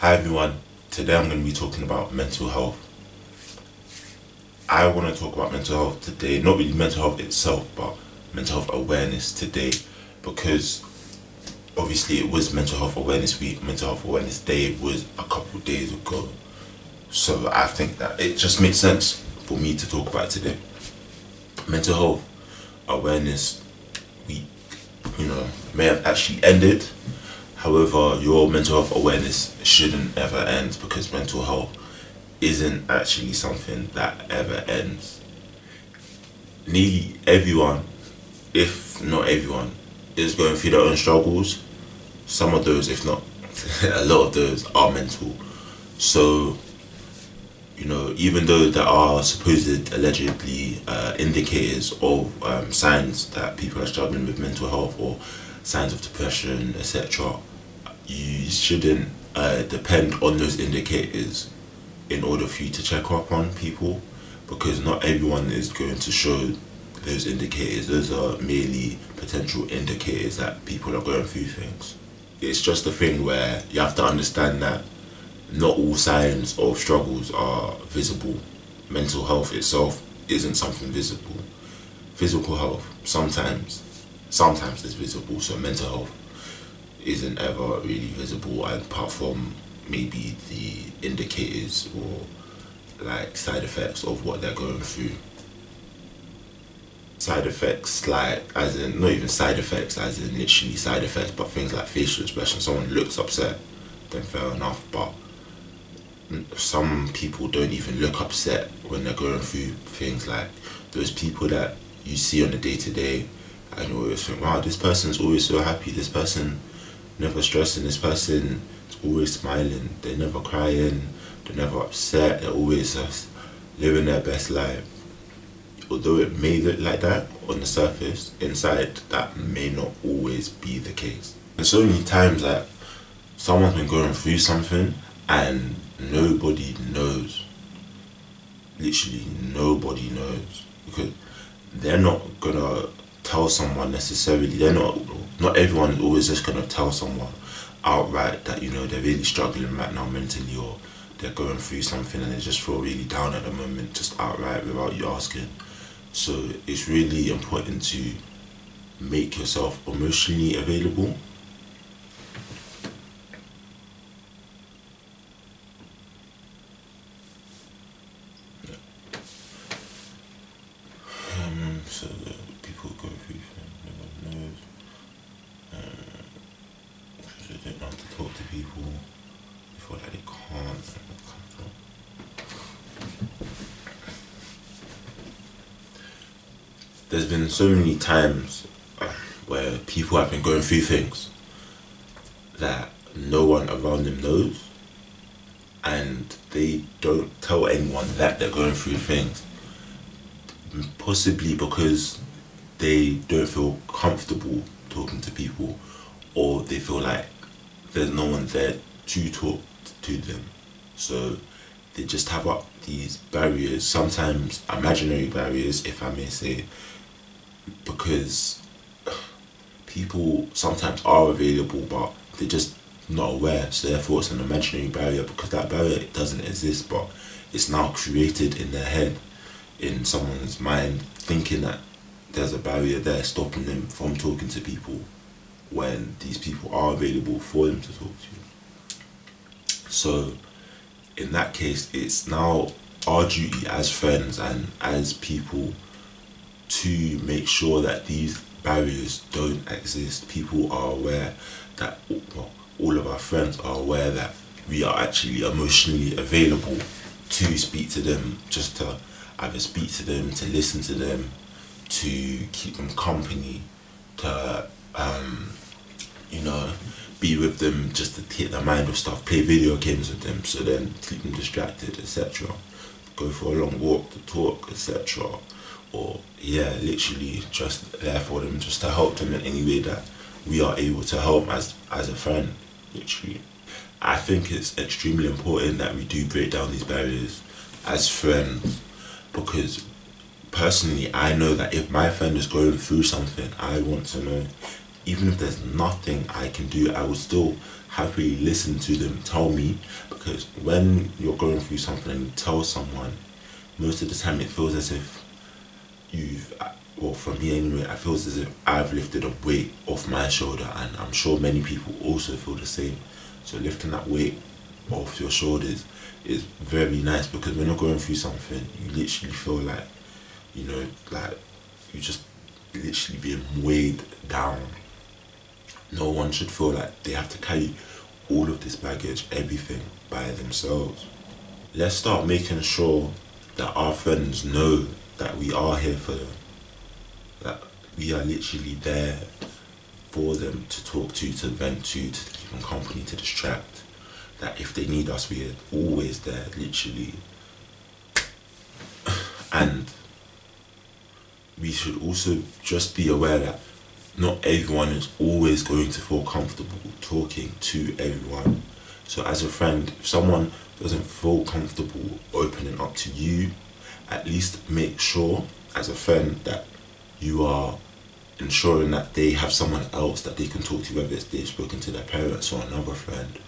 Hi everyone, today I'm going to be talking about mental health. I want to talk about mental health today, not really mental health itself, but mental health awareness today, because obviously it was Mental Health Awareness Week. Mental Health Awareness Day was a couple of days ago, so I think that it just makes sense for me to talk about it today. Mental Health Awareness Week, may have actually ended. However, your mental health awareness shouldn't ever end, because mental health isn't actually something that ever ends. Nearly everyone, if not everyone, is going through their own struggles. Some of those, if not a lot of those, are mental. So, even though there are supposed allegedly indicators of signs that people are struggling with mental health or signs of depression, etc., you shouldn't depend on those indicators in order for you to check up on people, because not everyone is going to show those indicators. Those are merely potential indicators that people are going through things. It's just a thing where you have to understand that not all signs of struggles are visible. Mental health itself isn't something visible. Physical health sometimes is visible, so mental health isn't ever really visible, and apart from maybe the indicators or like side effects of what they're going through. Side effects, like, as in, not even side effects as in literally side effects, but things like facial expression. Someone looks upset, then fair enough, but some people don't even look upset when they're going through things. Like those people that you see on a day-to-day and you always think, wow, this person's always so happy, this person never stressing, this person is always smiling, they're never crying, they're never upset, they're always just living their best life. Although it may look like that on the surface, inside that may not always be the case. And so many times that someone's been going through something and nobody knows. Literally nobody knows, because they're not gonna tell someone necessarily. Not everyone is always just gonna tell someone outright that they're really struggling right now mentally, or they're going through something and they just feel really down at the moment, just outright without you asking. So it's really important to make yourself emotionally available. So people go through things, no one knows. Because they don't know how to talk to people. They feel like they can't. There's been so many times where people have been going through things that no one around them knows, and they don't tell anyone that they're going through things. Possibly because they don't feel comfortable talking to people, or they feel like there's no one there to talk to them. So they just have up these barriers, sometimes imaginary barriers, if I may say, because people sometimes are available but they're just not aware, so therefore it's an imaginary barrier, because that barrier doesn't exist, but it's now created in their head, in someone's mind, thinking that there's a barrier there stopping them from talking to people when these people are available for them to talk to. So in that case, it's now our duty as friends and as people to make sure that these barriers don't exist. People are aware that, well, all of our friends are aware that we are actually emotionally available to speak to them, just to either speak to them, to listen to them, to keep them company, to be with them, just to take their mind off stuff, play video games with them, so then keep them distracted, etc. Go for a long walk to talk, etc. Or literally just there for them, just to help them in any way that we are able to help as a friend. Literally, I think it's extremely important that we do break down these barriers as friends, because personally I know that if my friend is going through something, I want to know even if there's nothing I can do, I would still happily listen to them tell me, because when you're going through something and you tell someone, most of the time it feels as if you've, well, for me anyway, it feels as if I've lifted a weight off my shoulder, and I'm sure many people also feel the same. So lifting that weight off your shoulders is very nice, because when you're going through something, you literally feel like, you know, like you just literally being weighed down. No one should feel like they have to carry all of this baggage, everything by themselves. Let's start making sure that our friends know that we are here for them, that we are literally there for them to talk to vent to keep them company, to distract. That if they need us, we are always there, literally. And we should also just be aware that not everyone is always going to feel comfortable talking to everyone. So as a friend, if someone doesn't feel comfortable opening up to you, at least make sure as a friend that you are ensuring that they have someone else that they can talk to, whether it's they've spoken to their parents or another friend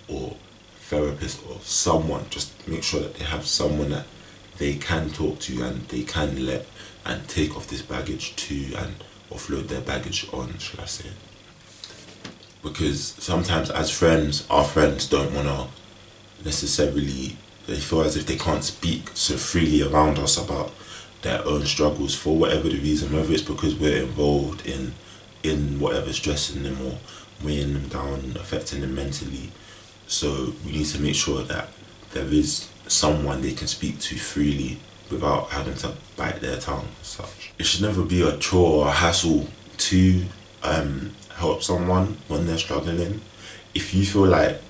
or therapist or someone. Just make sure that they have someone that they can talk to and they can let and take off this baggage to, and offload their baggage on, should I say. Because sometimes as friends, our friends don't want to necessarily, they feel as if they can't speak so freely around us about their own struggles for whatever the reason, whether it's because we're involved in whatever's stressing them or weighing them down, affecting them mentally. So we need to make sure that there is someone they can speak to freely without having to bite their tongue as such. It should never be a chore or a hassle to help someone when they're struggling. If you feel like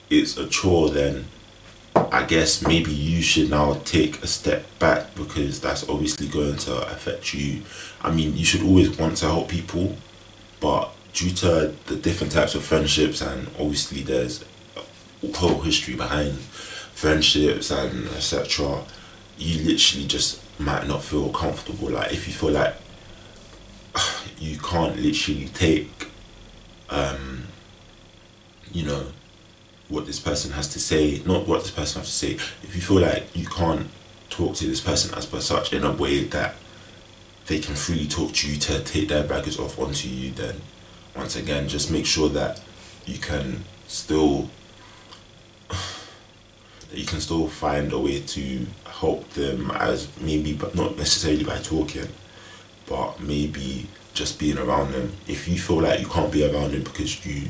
it's a chore, then I guess maybe you should now take a step back, because that's obviously going to affect you. I mean, you should always want to help people, but due to the different types of friendships, and obviously there's a whole history behind friendships and etc., you literally just might not feel comfortable. Like if you feel like you can't literally take you know, what this person has to say, not what this person has to say, if you feel like you can't talk to this person as per such in a way that they can freely talk to you to take their baggage off onto you, then once again just make sure that you can still find a way to help them, as maybe, but not necessarily by talking, but maybe just being around them. If you feel like you can't be around them because you're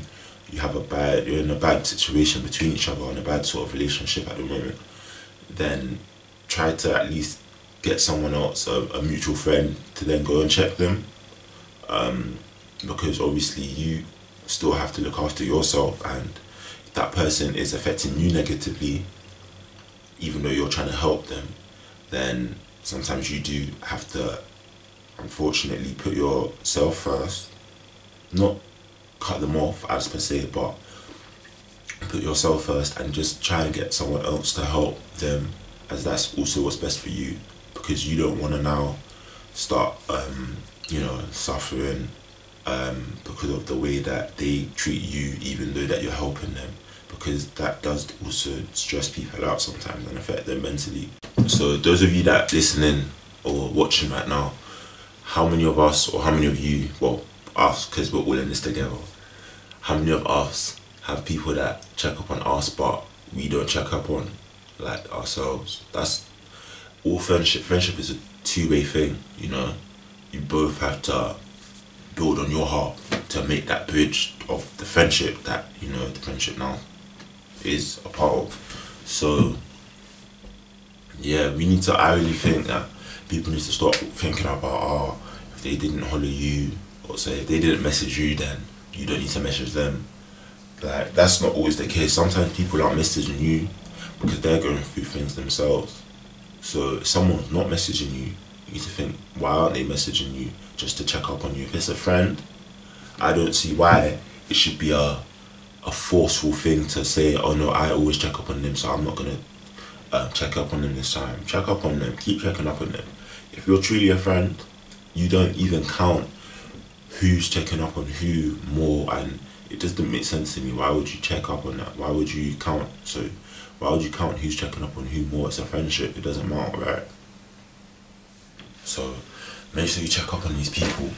in a bad situation between each other, in a bad sort of relationship at the moment, then try to at least get someone else, a mutual friend, to then go and check them, because obviously you still have to look after yourself, and if that person is affecting you negatively, even though you're trying to help them, then sometimes you do have to unfortunately put yourself first. Not cut them off as per se, but put yourself first and just try and get someone else to help them, as that's also what's best for you, because you don't want to now start you know, suffering because of the way that they treat you, even though that you're helping them, because that does also stress people out sometimes and affect them mentally. So those of you that are listening or watching right now, how many of us, or how many of you, well, us, because we're all in this together, how many of us have people that check up on us but we don't check up on like ourselves? That's all friendship. Friendship is a two-way thing, you know. You both have to build on your heart to make that bridge of the friendship that, you know, the friendship now is a part of. So yeah, I really think that people need to stop thinking about, oh, if they didn't holler you, or say if they didn't message you, then you don't need to message them. Like, that's not always the case. Sometimes people aren't messaging you because they're going through things themselves. So if someone's not messaging you, you need to think, why aren't they messaging you just to check up on you? If it's a friend, I don't see why it should be a forceful thing to say, oh no, I always check up on them, so I'm not gonna check up on them this time. Check up on them, keep checking up on them. If you're truly a friend, you don't even count who's checking up on who more, and it just didn't make sense to me. Why would you check up on that? Why would you count? So why would you count who's checking up on who more? It's a friendship. It doesn't matter, right? So make sure you check up on these people,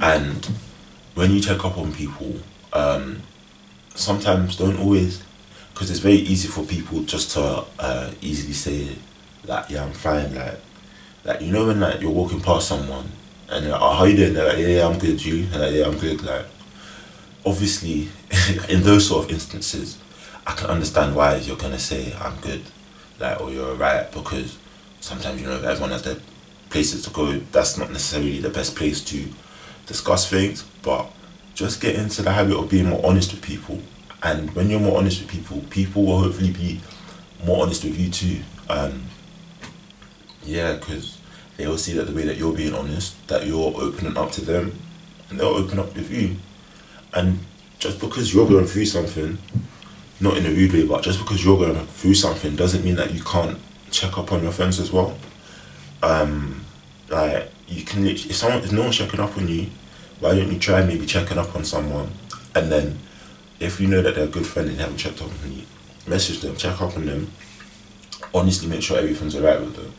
and when you check up on people, sometimes don't always, because it's very easy for people just to easily say like, yeah, I'm fine, like you know when like you're walking past someone and they're like, oh, how you doing? They're like, yeah, I'm good. You? They're like, yeah, I'm good. Like, obviously, in those sort of instances, I can understand why you're gonna say I'm good, like, or you're alright, because sometimes, you know, everyone has their places to go. That's not necessarily the best place to discuss things, but just get into the habit of being more honest with people. And when you're more honest with people, people will hopefully be more honest with you too. Yeah, because they will see that the way that you're being honest, that you're opening up to them, and they'll open up with you. And just because you're going through something, not in a rude way, but just because you're going through something doesn't mean that you can't check up on your friends as well. Like, you can literally, if no one's checking up on you, why don't you try maybe checking up on someone, and then if you know that they're a good friend and they haven't checked up on you, message them, check up on them, honestly make sure everything's alright with them.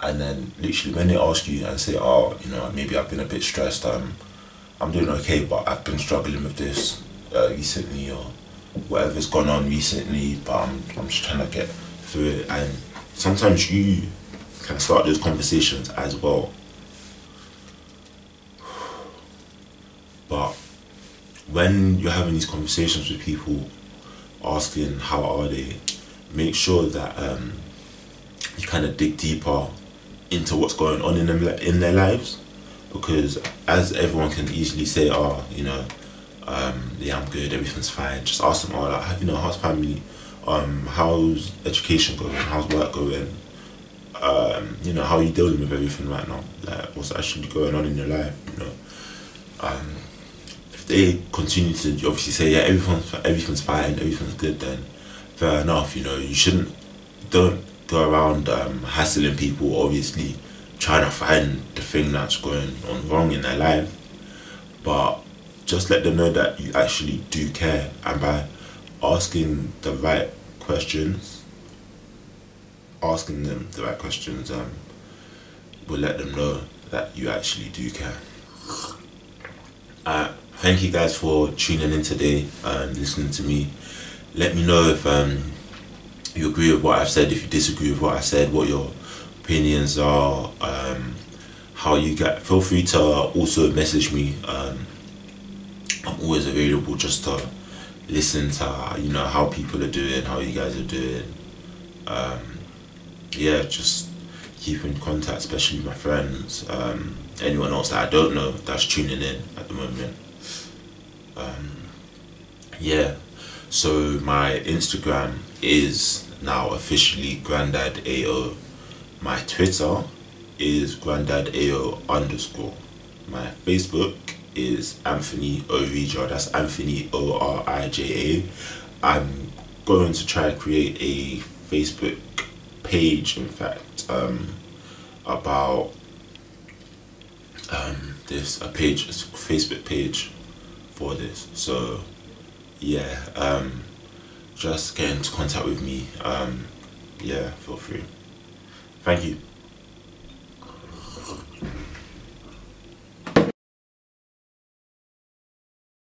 And then literally when they ask you and say, oh, you know, maybe I've been a bit stressed, I'm doing okay, but I've been struggling with this recently, or whatever's gone on recently, but I'm just trying to get through it. And sometimes you can start those conversations as well. But when you're having these conversations with people, asking how are they, make sure that you kind of dig deeper into what's going on in them, in their lives, because as everyone can easily say, oh, you know, yeah, I'm good, everything's fine. Just ask them, oh, like, you know, how's family, how's education going, how's work going, you know, how are you dealing with everything right now, like what's actually going on in your life, you know. If they continue to obviously say, yeah, everything's fine, everything's good, then fair enough, you know. You don't go around hassling people, obviously trying to find the thing that's going on wrong in their life, but just let them know that you actually do care, and by asking the right questions, will let them know that you actually do care. Thank you guys for tuning in today and listening to me. Let me know if you agree with what I've said, if you disagree with what I said, what your opinions are, how you get. Feel free to also message me. I'm always available just to listen to, you know, how people are doing, how you guys are doing. Yeah, just keep in contact, especially my friends, anyone else that I don't know that's tuning in at the moment. Yeah, so my Instagram is now officially Grandad AO. My Twitter is GrandadAO_. My Facebook is Anthony Orija. That's Anthony Orija. I'm going to try to create a Facebook page, in fact, about this, a Facebook page for this. So yeah, just get into contact with me. Yeah, feel free. Thank you.